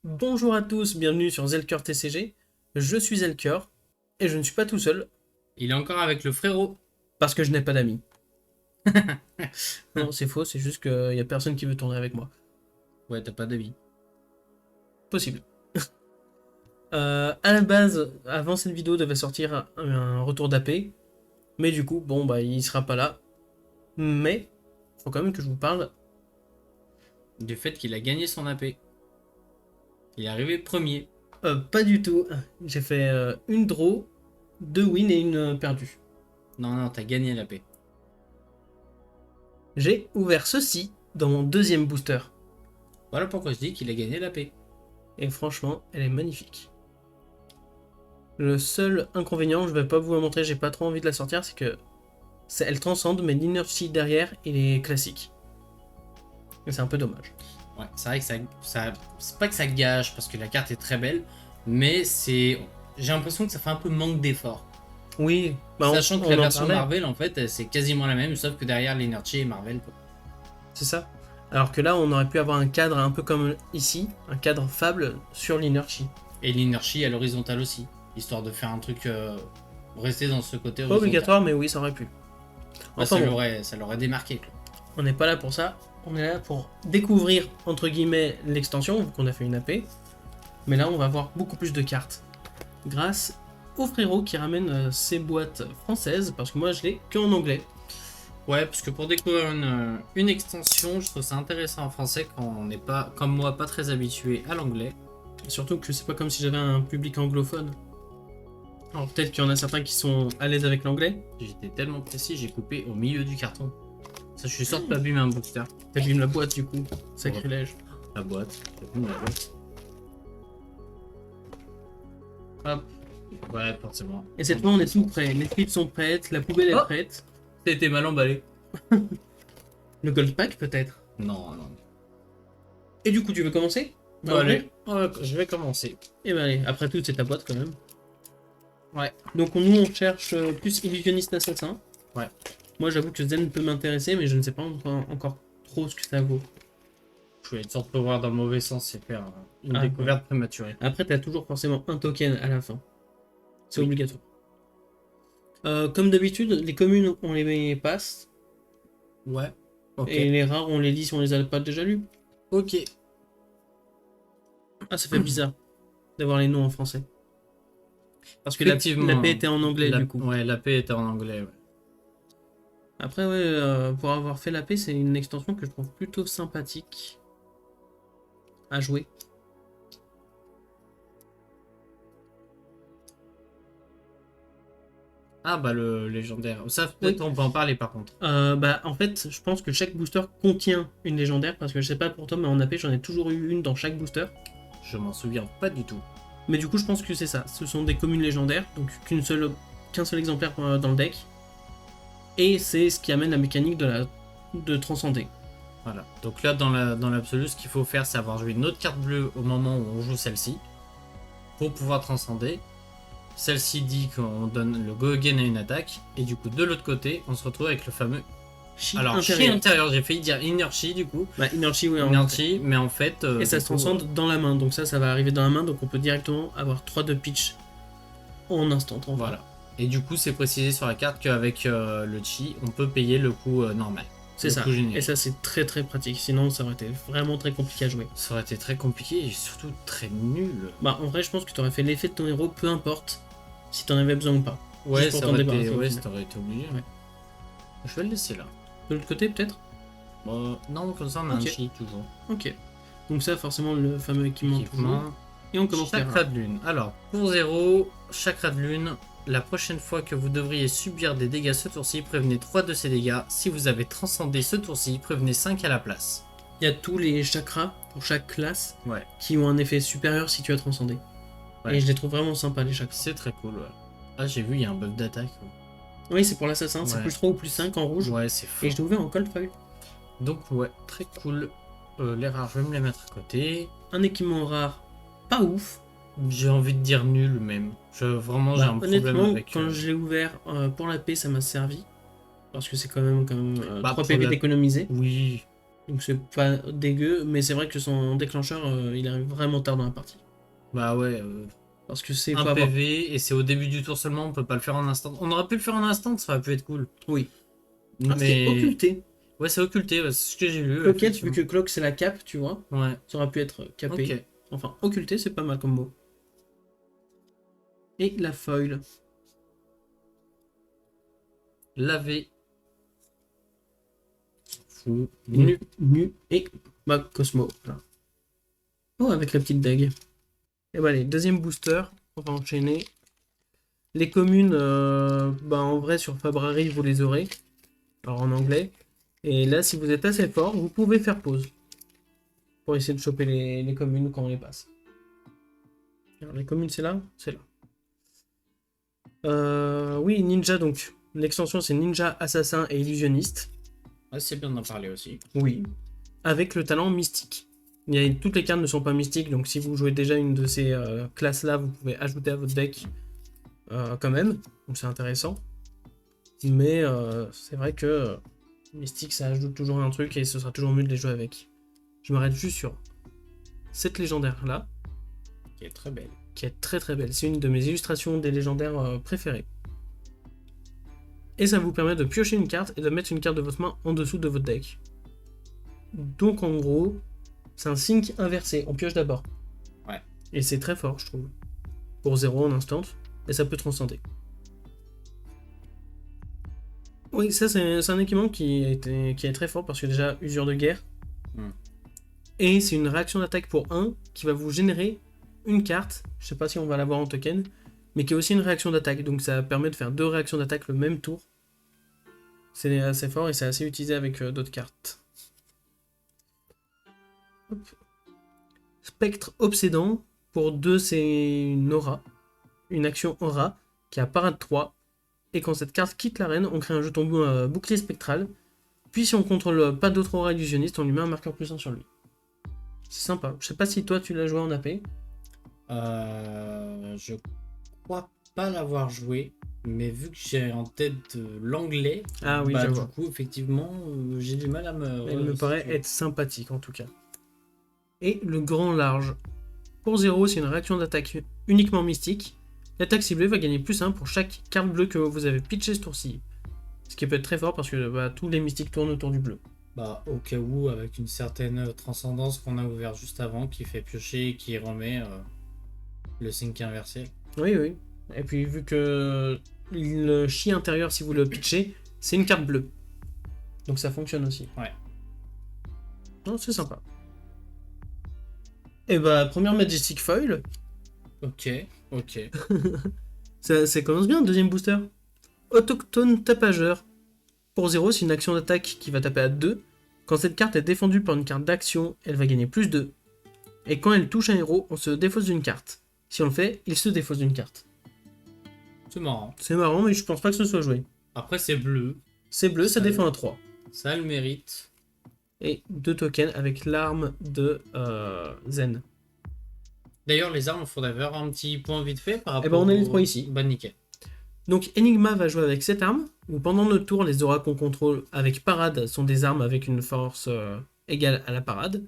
Bonjour à tous, bienvenue sur Zelker TCG. Je suis Zelker et je ne suis pas tout seul Il est encore avec le frérot. parce que je n'ai pas d'amis. Non, c'est faux, c'est juste qu'il n'y a personne qui veut tourner avec moi. Ouais, t'as pas d'avis. Possible. À la base, avant cette vidéo, devait sortir un retour d'AP, mais du coup, bon, bah, il sera pas là. Mais, faut quand même que je vous parle. Du fait qu'il a gagné son AP. Il est arrivé premier. Pas du tout. J'ai fait une draw, deux wins et une perdue. Non, non, t'as gagné l'AP. J'ai ouvert ceci dans mon deuxième booster. Voilà pourquoi je dis qu'il a gagné l'AP. Et franchement, elle est magnifique. Le seul inconvénient, je vais pas vous la montrer, j'ai pas trop envie de la sortir, c'est que elle transcende, mais l'inertie derrière, il est classique. Et c'est un peu dommage. Ouais, c'est vrai que c'est pas que ça gâche parce que la carte est très belle, mais c'est. J'ai l'impression que ça fait un peu manque d'effort. Oui, bah Sachant que on la en version parlait, Marvel, en fait, c'est quasiment la même, sauf que derrière l'Energy est Marvel, quoi. c'est ça. Alors que là, on aurait pu avoir un cadre un peu comme ici, un cadre fable sur l'inertie. Et l'Energy à l'horizontale aussi, histoire de faire un truc. Rester dans ce côté Pas horizontal. obligatoire, mais oui, ça aurait pu. Bah, Enfin bon, ça l'aurait démarqué, quoi. on n'est pas là pour ça. On est là pour découvrir, entre guillemets, l'extension, vu qu'on a fait une AP. Mais là, on va avoir beaucoup plus de cartes. Grâce au frérot qui ramène ses boîtes françaises, parce que moi, je l'ai qu'en anglais. Ouais, parce que pour découvrir une extension, je trouve ça intéressant en français quand on n'est pas, comme moi, pas très habitué à l'anglais. Surtout que c'est pas comme si j'avais un public anglophone. Alors peut-être qu'il y en a certains qui sont à l'aise avec l'anglais. J'étais tellement précis, j'ai coupé au milieu du carton. Ça, je suis sûr de pas abîmer un booster. T'abîmes la boîte du coup. Sacrilège. La boîte, j'abîme la boîte. Hop. Ouais, forcément. Et cette fois on est tout prêt. Les flips sont prêtes, la poubelle est Oh, prête. t'étais mal emballé. Le gold pack peut-être. Non, non. Et du coup tu veux commencer? Bon, allez, je vais commencer. Et ben allez, après tout c'est ta boîte quand même. Ouais. Donc nous on cherche plus illusionniste assassin. Ouais. Moi j'avoue que Zen peut m'intéresser mais je ne sais pas encore trop ce que ça vaut. Je vais être sûr de pas voir dans le mauvais sens et faire une Ah, découverte prématurée. Après t'as toujours forcément un token à la fin. C'est Oui. obligatoire. Comme d'habitude, les communes on les passe. Ouais. Ok. Et les rares on les lit si on les a pas déjà lus. Ok. Ah, ça fait bizarre d'avoir les noms en français. Parce que la paix était en anglais du coup. Ouais, la paix était en anglais, ouais. Après, ouais, pour avoir fait la paix, c'est une extension que je trouve plutôt sympathique à jouer. Ah bah le légendaire. Ça Oui. peut-être on peut en parler par contre. Bah, en fait, je pense que chaque booster contient une légendaire. Parce que je sais pas pour toi, mais en AP, j'en ai toujours eu une dans chaque booster. Je m'en souviens pas du tout. Mais du coup, je pense que c'est ça. Ce sont des communes légendaires. Donc, qu'un seul exemplaire dans le deck. Et c'est ce qui amène la mécanique de transcender. Voilà. Donc là dans l'absolu, ce qu'il faut faire, c'est avoir joué une autre carte bleue au moment où on joue celle-ci. Pour pouvoir transcender. Celle-ci dit qu'on donne le go again à une attaque. Et du coup de l'autre côté, on se retrouve avec le fameux. Alors chi intérieur, j'ai failli dire inner chi du coup. Bah, Inerchi, oui. Inner chi, mais en fait. Et ça se transcende dans la main, donc ça va arriver dans la main, donc on peut directement avoir 3 de pitch en instant. Voilà. Et du coup, c'est précisé sur la carte qu'avec le chi, on peut payer le coût normal. C'est ça. Et ça, c'est très très pratique. Sinon, ça aurait été vraiment très compliqué à jouer. Ça aurait été très compliqué et surtout très nul. Bah, en vrai, je pense que tu aurais fait l'effet de ton héros, peu importe si t'en avais besoin ou pas. Ouais, Juste ça pour aurait, t'en été, débarrasser, au ouais final. ça aurait été obligé. Ouais. Je vais le laisser là. De l'autre côté, peut-être. Non, comme ça, on a Ok. un chi toujours. Ok. Donc, ça, forcément, le fameux équipement toujours. Et on commence les Chakra rares. de lune. Alors, pour 0, chakra de lune. La prochaine fois que vous devriez subir des dégâts ce tour-ci, prévenez 3 de ces dégâts. Si vous avez transcendé ce tour-ci, prévenez 5 à la place. Il y a tous les chakras pour chaque classe Ouais. qui ont un effet supérieur si tu as transcendé. Ouais. Et je les trouve vraiment sympas, les chakras. C'est très cool, ouais. Ah, j'ai vu, il y a un buff d'attaque. Oui, c'est pour l'assassin, c'est Ouais. plus 3 ou plus 5 en rouge. Ouais, c'est fort. Et je l'ai ouvert en cold foil. Donc, ouais, très cool. Les rares, je vais me les mettre à côté. Un équipement rare, pas ouf. J'ai envie de dire nul même. Vraiment, j'ai un problème Honnêtement, avec. quand je l'ai ouvert pour la paix, ça m'a servi. Parce que c'est quand même 3 PV pour la- d'économiser. Oui. Donc c'est pas dégueu, mais c'est vrai que son déclencheur, il arrive vraiment tard dans la partie. Bah ouais, Parce que c'est... un faut avoir... PV et c'est au début du tour seulement, on peut pas le faire en instant. On aurait pu le faire en instant, ça aurait pu être cool. Oui. Ah, c'est Mais occulté. ouais, c'est occulté, ouais, c'est ce que j'ai lu. Cloquette, vu effectivement. que cloque c'est la cape, tu vois. Ouais, Ça aurait pu être capé. ok. Enfin, occulté, c'est pas mal comme mot. Et la foil. Lavé. Fou. Nu. Et bah, Cosmo. Là. Oh, avec la petite dague. Et bah, allez, deuxième booster. On va enchaîner. Les communes, bah, en vrai, sur Fabrari, vous les aurez. Alors, en anglais. Et là, si vous êtes assez fort, vous pouvez faire pause. Pour essayer de choper les communes quand on les passe. Alors, les communes, c'est là? C'est là. Oui, ninja, donc. L'extension, c'est ninja, assassin et illusionniste. Ouais, c'est bien d'en parler aussi. Oui. Avec le talent mystique. Toutes les cartes ne sont pas mystiques, donc si vous jouez déjà une de ces classes-là, vous pouvez ajouter à votre deck quand même. Donc c'est intéressant. Mais c'est vrai que mystique, ça ajoute toujours un truc et ce sera toujours mieux de les jouer avec. Je m'arrête juste sur cette légendaire-là. Qui est très belle. Qui est très très belle. C'est une de mes illustrations des légendaires préférées. Et ça vous permet de piocher une carte et de mettre une carte de votre main en dessous de votre deck. Donc en gros, c'est un sync inversé. On pioche d'abord. Ouais. Et c'est très fort, je trouve. Pour 0 en instant. Et ça peut transcender. Oui, ça c'est un équipement qui est très fort parce que déjà, usure de guerre. Et c'est une réaction d'attaque pour 1 qui va vous générer une carte. Je sais pas si on va l'avoir en token. Mais qui est aussi une réaction d'attaque. Donc ça permet de faire 2 réactions d'attaque le même tour. C'est assez fort et c'est assez utilisé avec d'autres cartes. Hop. Spectre obsédant. Pour 2, c'est une aura. Une action aura qui a parade 3. Et quand cette carte quitte l'arène, on crée un jeton bouclier spectral. Puis si on contrôle pas d'autres auras illusionnistes, on lui met un marqueur +1 sur lui. C'est sympa. Je sais pas si toi tu l'as joué en AP. Je crois pas l'avoir joué, mais vu que j'ai en tête l'anglais, Ah oui, bah, je du vois. coup, effectivement, j'ai du mal à me... Elle me paraît être sympathique en tout cas. Et le grand large. Pour 0, c'est une réaction d'attaque uniquement mystique. L'attaque ciblée va gagner +1 pour chaque carte bleue que vous avez pitché ce tour-ci. Ce qui peut être très fort parce que bah, tous les mystiques tournent autour du bleu. Bah, au cas où, avec une certaine transcendance qu'on a ouvert juste avant, qui fait piocher et qui remet le sync inversé. Oui, oui. Et puis vu que le chi intérieur, si vous le pitchez, c'est une carte bleue. Donc ça fonctionne aussi. Ouais. Non, c'est sympa. Et bah, première Majestic Foil. Ok. Ça commence bien, deuxième booster. Autochtone tapageur. Pour 0, c'est une action d'attaque qui va taper à 2. Quand cette carte est défendue par une carte d'action, elle va gagner +2. Et quand elle touche un héros, on se défausse d'une carte. Si on le fait, il se défausse d'une carte. C'est marrant. C'est marrant, mais je pense pas que ce soit joué. Après, c'est bleu. C'est bleu, ça Ça défend à 3. Ça a le mérite. Et 2 tokens avec l'arme de Zen. D'ailleurs, les armes, il faudrait faire un petit point vite fait par rapport. Eh ben, on a les 3 ici. Bah, nickel. Donc Enigma va jouer avec cette arme, où pendant notre tour, les auras qu'on contrôle avec parade sont des armes avec une force égale à la parade.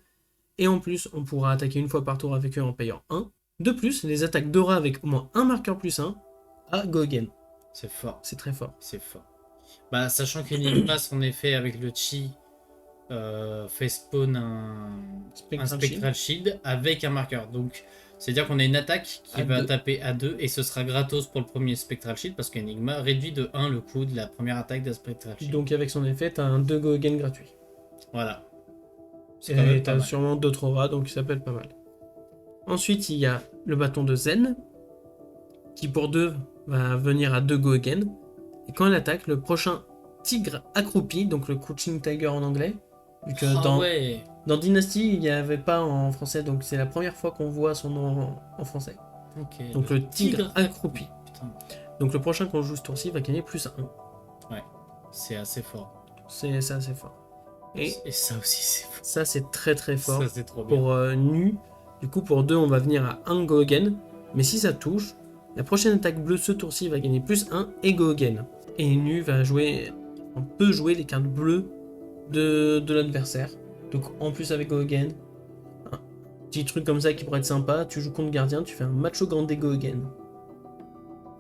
Et en plus, on pourra attaquer une fois par tour avec eux en payant 1. De plus, les attaques d'aura avec au moins un marqueur +1 à go again. C'est fort. C'est très fort. C'est fort. Bah, sachant qu'Enigma, son effet avec le chi fait spawn un Spectral Shield avec un marqueur. Donc, c'est-à-dire qu'on a une attaque qui va taper à 2 et ce sera gratos pour le premier Spectral Shield parce qu'Enigma réduit de 1 le coût de la première attaque de Spectral Shield. Donc avec son effet, t'as un 2 go again gratuit. Voilà. Et t'as sûrement d'autres auras, donc ça peut être pas mal. Ensuite, il y a le bâton de Zen, qui pour 2 va venir à 2 go again. Et quand elle attaque, le prochain tigre accroupi, donc le Crouching Tiger en anglais, vu que dans Dynasty, il n'y avait pas en français, donc c'est la première fois qu'on voit son nom en français. Okay. Donc le tigre accroupi. Putain. Donc le prochain qu'on joue ce tour-ci va gagner +1. Ouais, c'est assez fort. C'est assez fort. Et ça aussi c'est fort. Ça c'est très très fort. Ça c'est trop bien. Pour nu, du coup pour 2 on va venir à 1 go again. Mais si ça touche, la prochaine attaque bleue ce tour-ci va gagner +1 et go again. Et nu va jouer, on peut jouer les cartes bleues de l'adversaire. Donc en plus avec Go Again, un petit truc comme ça qui pourrait être sympa, tu joues contre gardien, tu fais un Macho Grande Go Again.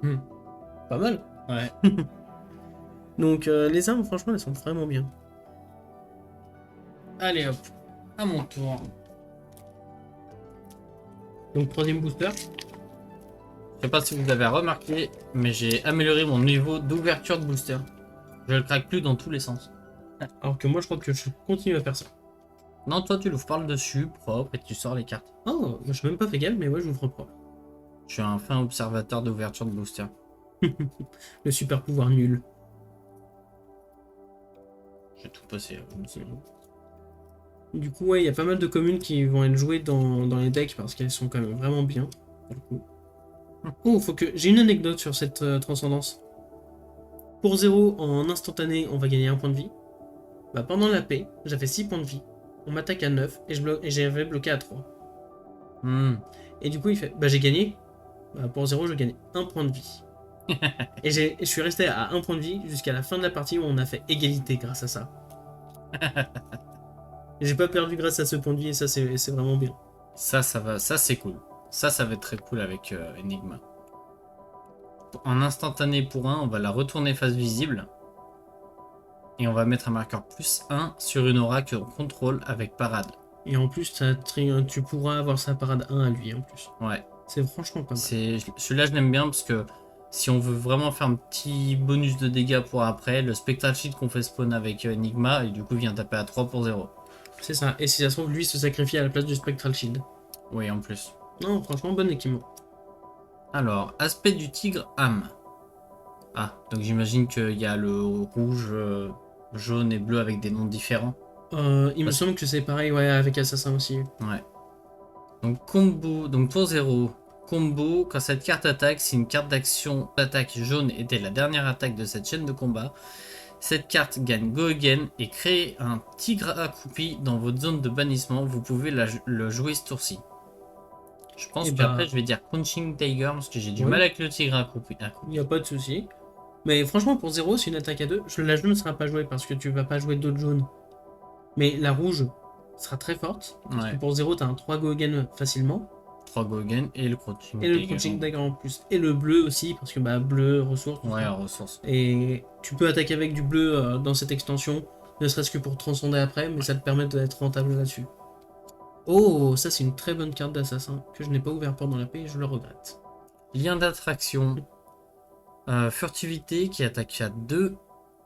Hmm. Pas mal. Ouais. Donc les armes, franchement, elles sont vraiment bien. Allez hop, à mon tour. Donc troisième booster. Je sais pas si vous avez remarqué, mais j'ai amélioré mon niveau d'ouverture de booster. Je le craque plus dans tous les sens. Alors que moi, je crois que je continue à faire ça. Non, toi tu l'ouvres par le dessus, propre, et tu sors les cartes. Oh, je suis même pas fait gaffe, mais ouais, je vous ferai propre. Je suis un fin observateur d'ouverture de booster. Le super pouvoir nul. J'ai tout passé. Du coup, ouais, il y a pas mal de communes qui vont être jouées dans les decks parce qu'elles sont quand même vraiment bien. Pour le coup. Oh, faut que. J'ai une anecdote sur cette transcendance. Pour 0, en instantané, on va gagner 1 point de vie. Bah, pendant la paix, j'avais 6 points de vie. On m'attaque à 9 et j'avais bloqué à 3. Hmm. Et du coup, il fait bah, j'ai gagné. Bah, pour 0, je gagne 1 point de vie. Et je suis resté à 1 point de vie jusqu'à la fin de la partie où on a fait égalité grâce à ça. J'ai pas perdu grâce à ce point de vie et ça, c'est vraiment bien. Ça va, ça c'est cool. Ça va être très cool avec Enigma. En instantané pour 1, on va la retourner face visible. Et on va mettre un marqueur +1 sur une aura que l'on contrôle avec parade. Et en plus, tu pourras avoir sa parade 1 à lui en plus. Ouais. C'est franchement pas mal. Celui-là, je l'aime bien parce que si on veut vraiment faire un petit bonus de dégâts pour après, le Spectral Shield qu'on fait spawn avec Enigma, et du coup, vient taper à 3 pour 0. C'est ça. Et si ça se trouve, lui se sacrifie à la place du Spectral Shield. Oui, en plus. Non, franchement, bon équipement. Alors, aspect du tigre âme. Ah, donc j'imagine qu'il y a le rouge, jaune et bleu avec des noms différents. Il me semble que c'est pareil, ouais, avec Assassin aussi. Ouais. Donc combo, donc pour 0, combo, quand cette carte attaque, si une carte d'action d'attaque jaune était la dernière attaque de cette chaîne de combat, cette carte gagne Go Again et crée un tigre accroupi dans votre zone de bannissement. Vous pouvez le jouer ce tour-ci. Je pense Et qu'après je vais dire Crunching Tiger parce que j'ai du mal avec le tigre accroupi. Il n'y a pas de souci. Mais franchement, pour 0, c'est une attaque à 2. La jaune ne sera pas jouée parce que tu vas pas jouer d'autres jaunes. Mais la rouge sera très forte. Parce que pour 0, tu as un 3 Go Again facilement. 3 Go Again et le Crunching Tiger. Et le Crunching Tiger en plus. Et le bleu aussi, parce que bah, bleu, ressource. Ouais, ressource. Et tu peux attaquer avec du bleu dans cette extension, ne serait-ce que pour transcender après, mais ça te permet d'être rentable là-dessus. Oh, ça c'est une très bonne carte d'assassin que je n'ai pas ouvert pendant la paix et je le regrette. Lien d'attraction. Furtivité qui attaque à 2.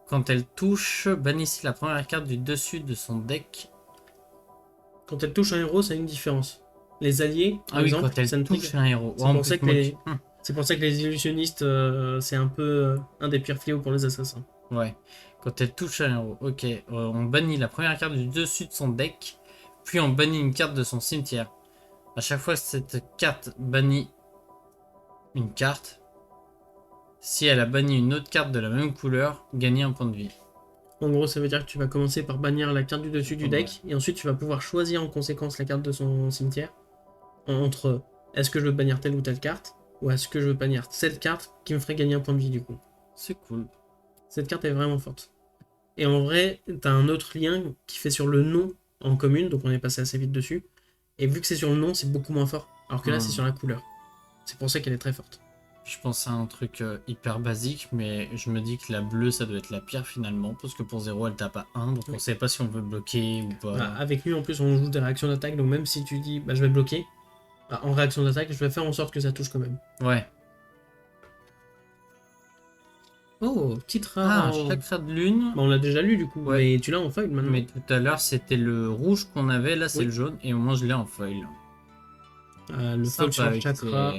Quand elle touche, bannissez la première carte du dessus de son deck. Quand elle touche un héros, ça a une différence. Les alliés, par exemple, quand elle touche un héros. C'est pour ça que les illusionnistes, c'est un peu un des pires fléaux pour les assassins. Ouais, quand elle touche un héros. Ok, on bannit la première carte du dessus de son deck, puis on bannit une carte de son cimetière. À chaque fois, cette carte bannit une carte. Si elle a banni une autre carte de la même couleur, gagnez un point de vie. En gros, ça veut dire que tu vas commencer par bannir la carte du dessus du deck, et ensuite tu vas pouvoir choisir en conséquence la carte de son cimetière. Entre est-ce que je veux bannir telle ou telle carte, ou est-ce que je veux bannir cette carte qui me ferait gagner un point de vie du coup. C'est cool. Cette carte est vraiment forte. Et en vrai, t'as un autre lien qui fait sur le nom en commune, donc on est passé assez vite dessus. Et vu que c'est sur le nom, c'est beaucoup moins fort. Alors que là, c'est sur la couleur. C'est pour ça qu'elle est très forte. Je pense à un truc hyper basique, mais je me dis que la bleue, ça doit être la pire finalement, parce que pour 0, elle tape à 1, donc on sait pas si on veut bloquer ou pas. Bah, avec lui, en plus, on joue des réactions d'attaque, donc même si tu dis, bah, je vais bloquer, bah, en réaction d'attaque, je vais faire en sorte que ça touche quand même. Ouais. Oh, petite rare. Chakra de lune. Bah, on l'a déjà lu du coup, mais tu l'as en foil maintenant. Mais tout à l'heure, c'était le rouge qu'on avait, là c'est le jaune, et moi je l'ai en foil. Le foil sur chakra.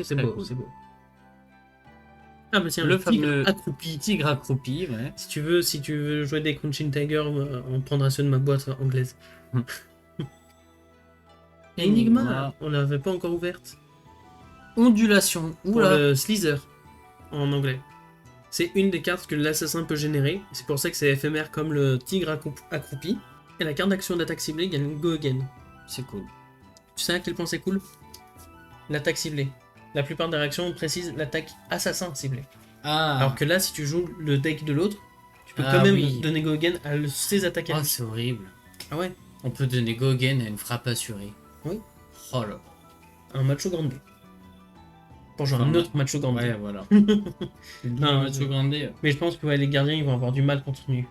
C'est beau, c'est beau. Ah bah tiens, le fameux tigre accroupi, ouais. Si tu veux jouer des Crunching Tiger, on prendra ceux de ma boîte anglaise. Enigma, on l'avait pas encore ouverte. Ondulation, pour le Slither en anglais. C'est une des cartes que l'assassin peut générer. C'est pour ça que c'est éphémère comme le tigre accroupi. Et la carte d'action d'attaque ciblée gagne Go Again. C'est cool. Tu sais à quel point c'est cool? L'attaque ciblée. La plupart des réactions précisent l'attaque assassin ciblée. Alors que là, si tu joues le deck de l'autre, tu peux quand même donner Go Again à ses attaques à lui. C'est horrible. Ah ouais. On peut donner go again à une frappe assurée. Oui. Oh là. Un macho grande. Pour jouer un Enfin, autre macho grande. Ouais, voilà. Non, Macho Grande. Mais je pense que ouais, les gardiens ils vont avoir du mal contre nu.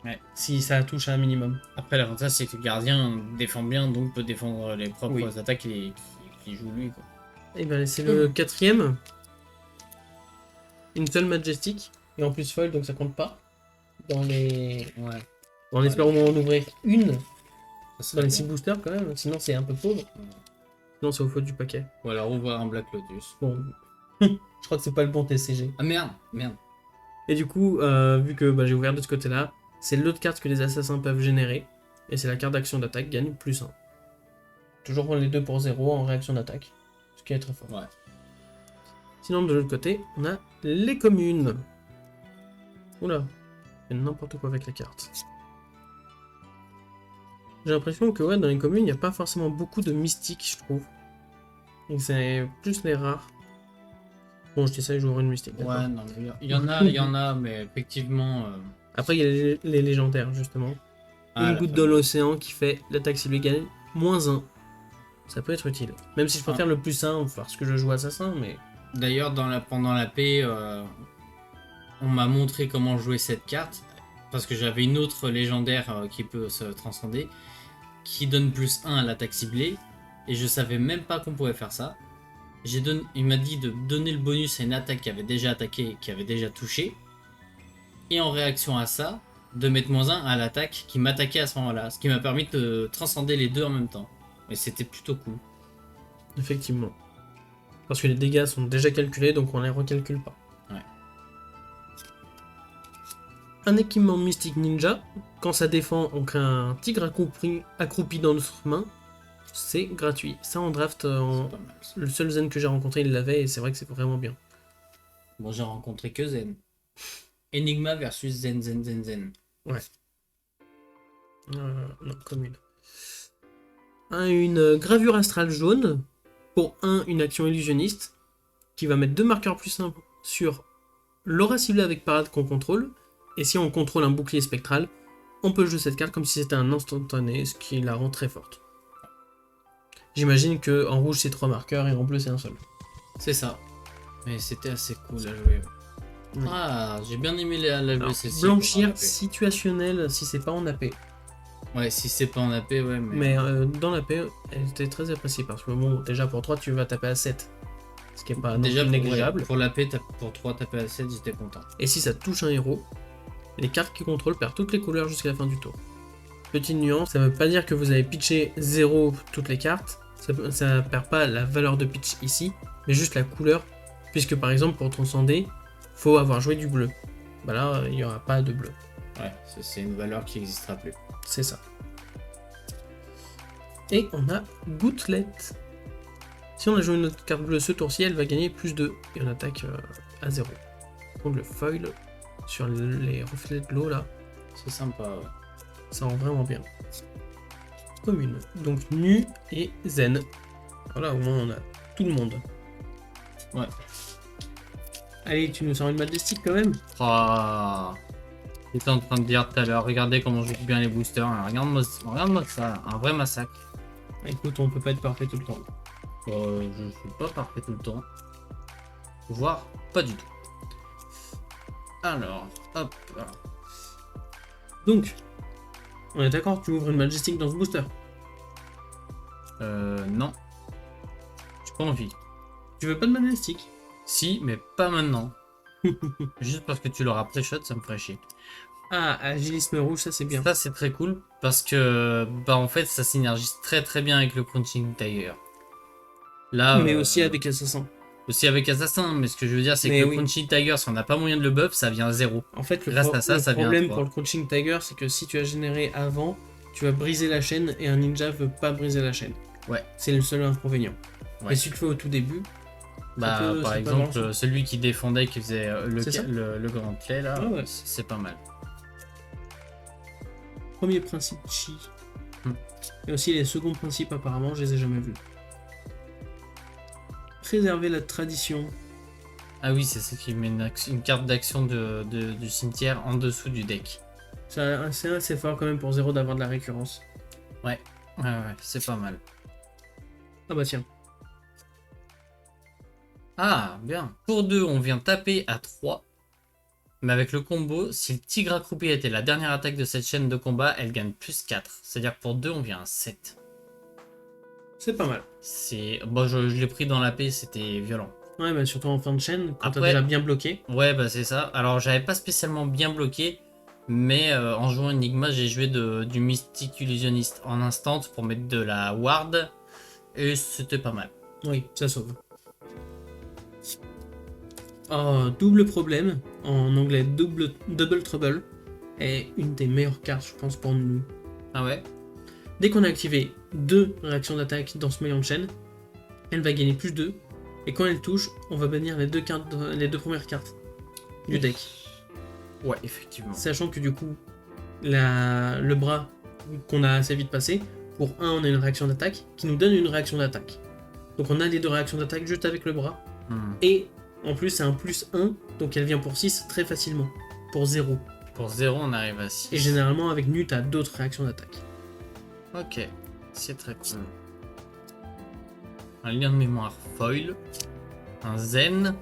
Ouais. Si ça touche à un minimum. Après, l'avantage, c'est que le gardien défend bien, donc peut défendre les propres Oui. attaques qui joue lui. Quoi. Et ben c'est le quatrième. Une seule Majestic. Et en plus foil, donc ça compte pas. Dans les. Ouais. En espérant en ouvrir une. Ça serait Dans les bien. 6 boosters quand même. Sinon c'est un peu pauvre. Sinon c'est au faute du paquet. Ou alors ouvrir un Black Lotus. Bon. Je crois que c'est pas le bon TCG. Ah merde, merde. Et du coup, vu que j'ai ouvert de ce côté-là, c'est l'autre carte que les assassins peuvent générer. Et c'est la carte d'action d'attaque, gagne plus 1. Toujours les deux pour 0 en réaction d'attaque. Ce qui est très fort. Ouais. Sinon, de l'autre côté, on a les communes. Oula, il y a n'importe quoi avec les cartes. J'ai l'impression que ouais, dans les communes, il n'y a pas forcément beaucoup de mystiques, je trouve. Et c'est plus les rares. Bon, je dis ça, j'ouvre une mystique. d'accord. Ouais, non, mais il y en a, mais effectivement. Après, il y a les légendaires, justement. Ah, Une la goutte fameuse. dans l'océan qui fait l'attaque ciblée gagne -1. Ça peut être utile. Même si je préfère le plus 1 parce que je joue assassin, mais. D'ailleurs, pendant la paix, on m'a montré comment jouer cette carte. Parce que j'avais une autre légendaire qui peut se transcender. Qui donne plus 1 à l'attaque ciblée. Et je savais même pas qu'on pouvait faire ça. Il m'a dit de donner le bonus à une attaque qui avait déjà attaqué, qui avait déjà touché. Et en réaction à ça, de mettre -1 à l'attaque qui m'attaquait à ce moment-là. Ce qui m'a permis de transcender les deux en même temps. Et c'était plutôt cool. Effectivement. Parce que les dégâts sont déjà calculés, donc on les recalcule pas. Ouais. Un équipement mystique ninja. Quand ça défend, on crée un tigre accroupi dans notre main. C'est gratuit. Ça en draft, C'est pas mal, ça. le seul zen que j'ai rencontré, il l'avait et c'est vrai que c'est vraiment bien. Bon, j'ai rencontré que Zen. Enigma versus Zen, Zen, Zen, Zen. Non, commune. Une gravure astrale jaune. Pour une action illusionniste. Qui va mettre 2 marqueurs plus 1 sur l'aura ciblée avec parade qu'on contrôle. Et si on contrôle un bouclier spectral, on peut jouer cette carte comme si c'était un instantané, ce qui la rend très forte. J'imagine que en rouge c'est 3 marqueurs et en bleu c'est un seul. C'est ça. Mais c'était assez cool à jouer. Oui. Ah, j'ai bien aimé la Alors, jouer celle-ci. blanchir pour AP. situationnel si c'est pas en AP. Ouais, si c'est pas en AP, ouais, mais. Mais dans l'AP, elle était très appréciée parce que bon, déjà pour 3 tu vas taper à 7. Ce qui est pas non Déjà, plus négligeable. pour l'AP, pour 3 taper à 7, j'étais content. Et si ça touche un héros, les cartes qui contrôlent perdent toutes les couleurs jusqu'à la fin du tour. Petite nuance, ça veut pas dire que vous avez pitché 0 toutes les cartes, ça perd pas la valeur de pitch ici, mais juste la couleur, puisque par exemple pour transcender, faut avoir joué du bleu. Bah là, il n'y aura pas de bleu. Ouais, c'est une valeur qui n'existera plus. C'est ça. Et on a Gouttelette. Si on a joué notre carte bleue ce tour-ci, elle va gagner plus 2 et on attaque à 0. Donc le foil sur les reflets de l'eau là, C'est sympa, ouais. ça rend vraiment bien. Commune. Donc nu et zen. Voilà, au moins on a tout le monde. Ouais. Allez, tu nous sors une majestic quand même. Oh. J'étais en train de dire tout à l'heure, regardez comment je joue bien les boosters. Alors, regarde-moi ça, un vrai massacre. Écoute, on peut pas être parfait tout le temps. Je suis pas parfait tout le temps. Voire pas du tout. Alors, hop. Donc, on est d'accord, tu ouvres une majestic dans ce booster. Non. J'ai pas envie. Tu veux pas de majestic? Si, mais pas maintenant. Juste parce que tu l'auras pré-shot, ça me ferait chier. Ah, agilisme rouge, ça c'est bien. Ça, c'est très cool parce que, bah, en fait, ça synergise très très bien avec le Crunching Tiger. Là, Mais aussi avec assassin. aussi avec Assassin, mais ce que je veux dire, c'est que Mais le oui. Crunching Tiger, si on n'a pas moyen de le buff, ça vient à 0. En fait, Grâce à ça, ça vient à problème 3. pour le Crouching Tiger, c'est que si tu as généré avant, tu vas briser la chaîne et un ninja veut pas briser la chaîne. Ouais. C'est le seul inconvénient. Ouais. Mais si tu le fais au tout début, Bah, peut- par c'est pas exemple, mal, celui qui défendait, qui faisait C'est ça. le grand clé, là, Ah ouais. c'est pas mal. premier principe chi. Hmm. Et aussi les seconds principes, apparemment, je les ai jamais vus. Préserver la tradition. Ah oui, c'est ça qui met une carte d'action du cimetière en dessous du deck. C'est assez fort quand même pour 0 d'avoir de la récurrence. Ouais, c'est pas mal. Ah bah tiens. Ah, bien. Pour 2, on vient taper à 3. Mais avec le combo, si le tigre accroupi était la dernière attaque de cette chaîne de combat, elle gagne plus 4. C'est-à-dire que pour 2, on vient à 7. C'est pas mal. Bon, je l'ai pris dans la paix, c'était violent. Ouais, bah surtout en fin de chaîne, quand t'as Après- déjà bien bloqué. Ouais, bah c'est ça. Alors, j'avais pas spécialement bien bloqué, mais en jouant Enigma, j'ai joué du Mystique Illusionniste en instant pour mettre de la ward, et c'était pas mal. Oui, ça sauve. Oh, double problème, en anglais double trouble, est une des meilleures cartes, je pense, pour nous. Ah ouais? Dès qu'on a activé 2 réactions d'attaque dans ce maillon de chaîne, elle va gagner plus 2. Et quand elle touche, on va bannir les 2 premières cartes du deck. Ouais, effectivement. Sachant que du coup, le bras qu'on a assez vite passé, pour 1 on a une réaction d'attaque qui nous donne une réaction d'attaque. Donc on a les 2 réactions d'attaque juste avec le bras. Et en plus c'est un plus 1, donc elle vient pour 6 très facilement. Pour 0. Pour 0, on arrive à 6. Et généralement avec Nu, t'as d'autres réactions d'attaque. Ok, c'est très cool. Un lien de mémoire foil. Un zen.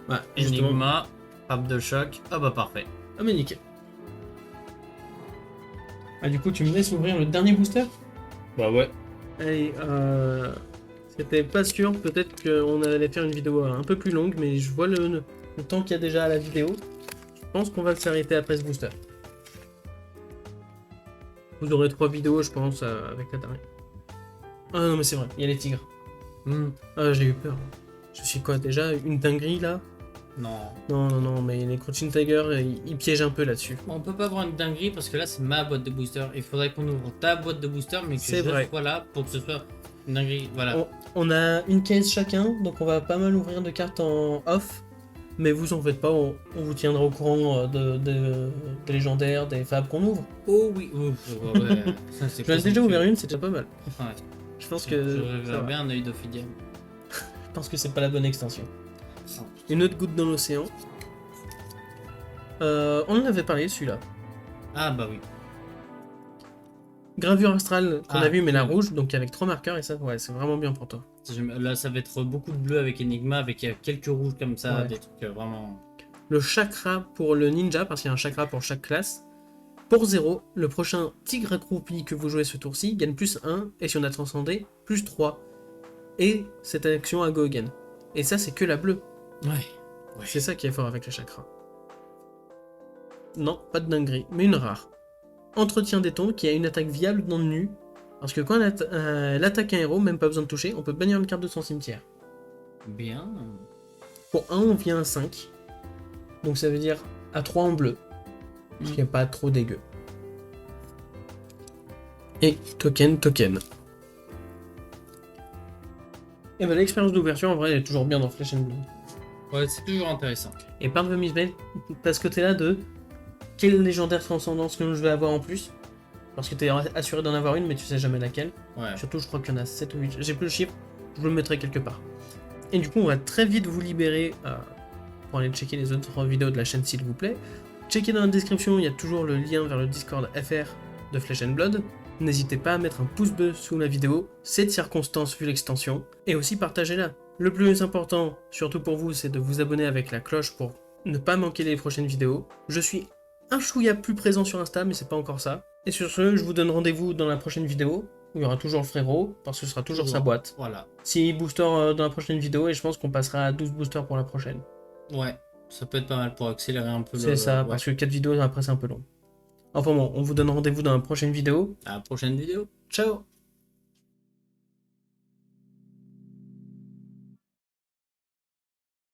Ouais, justement. Enigma. Frappe de choc. Ah bah parfait. Ah mais nickel. Ah du coup tu me laisses ouvrir le dernier booster? Bah ouais. Allez, c'était pas sûr, peut-être qu'on allait faire une vidéo un peu plus longue, mais je vois le temps qu'il y a déjà à la vidéo. Je pense qu'on va s'arrêter après ce booster. Vous aurez 3 vidéos, je pense, avec la dernière. Ah non, mais c'est vrai, il y a les tigres. Ah, j'ai eu peur. Je suis quoi déjà? Une dinguerie là? Non. Non, mais les Crouching Tiger, ils piègent un peu là-dessus. On peut pas avoir une dinguerie parce que là c'est ma boîte de booster. Il faudrait qu'on ouvre ta boîte de booster, mais que C'est vrai. sois là pour que ce soit une dinguerie. Voilà. On a une case chacun, donc on va pas mal ouvrir de cartes en off. Mais vous en faites pas, on vous tiendra au courant des légendaires, des fables qu'on ouvre. Oh oui. Ouais. Ça, c'est J'en ai déjà ouvert une, c'est déjà pas mal. Ouais. Je pense Je que verrais bien un œil d'Ophidium. je pense que c'est pas la bonne extension. Une autre goutte dans l'océan. On en avait parlé celui-là. Ah bah oui. Gravure astrale qu'on a vu, mais la oui. rouge, donc avec 3 marqueurs, et ça, ouais, c'est vraiment bien pour toi. Là ça va être beaucoup de bleu avec Enigma, avec quelques rouges comme ça, Ouais. des trucs vraiment... Le chakra pour le ninja, parce qu'il y a un chakra pour chaque classe. Pour 0, le prochain tigre accroupi que vous jouez ce tour-ci gagne plus 1, et si on a transcendé, plus 3. Et cette action à go again. Et ça, c'est que la bleue. Ouais. C'est ça qui est fort avec les chakras. Non, pas de dinguerie, mais une rare. Entretien des tombes qui a une attaque viable dans le nu. Parce que quand elle attaque un héros, même pas besoin de toucher, on peut bannir une carte de son cimetière. Bien. Pour 1, on vient à 5. Donc ça veut dire à 3 en bleu. Ce qui n'est pas trop dégueu. Et token. Et ben l'expérience d'ouverture, en vrai, elle est toujours bien dans Flesh and Blood. Ouais, c'est toujours intéressant. Et par le Misbel, parce que t'es là de quelle légendaire transcendance que je vais avoir en plus. Parce que t'es assuré d'en avoir une, mais tu sais jamais laquelle. Ouais. Surtout, je crois qu'il y en a 7 ou 8. J'ai plus le chiffre, je vous le mettrai quelque part. Et du coup, on va très vite vous libérer pour aller checker les autres vidéos de la chaîne, s'il vous plaît. Checkez dans la description, il y a toujours le lien vers le Discord FR de Flesh and Blood. N'hésitez pas à mettre un pouce bleu sous la vidéo, c'est de circonstance vu l'extension, et aussi partagez-la. Le plus important, surtout pour vous, c'est de vous abonner avec la cloche pour ne pas manquer les prochaines vidéos. Je suis un chouïa plus présent sur Insta, mais c'est pas encore ça. Et sur ce, je vous donne rendez-vous dans la prochaine vidéo, où il y aura toujours le frérot, parce que ce sera toujours sa boîte. Voilà. 6 boosters dans la prochaine vidéo, et je pense qu'on passera à 12 boosters pour la prochaine. Ouais. Ça peut être pas mal pour accélérer un peu C'est ça, ouais. parce que 4 vidéos après c'est un peu long. Enfin bon, on vous donne rendez-vous dans la prochaine vidéo. À la prochaine vidéo. Ciao!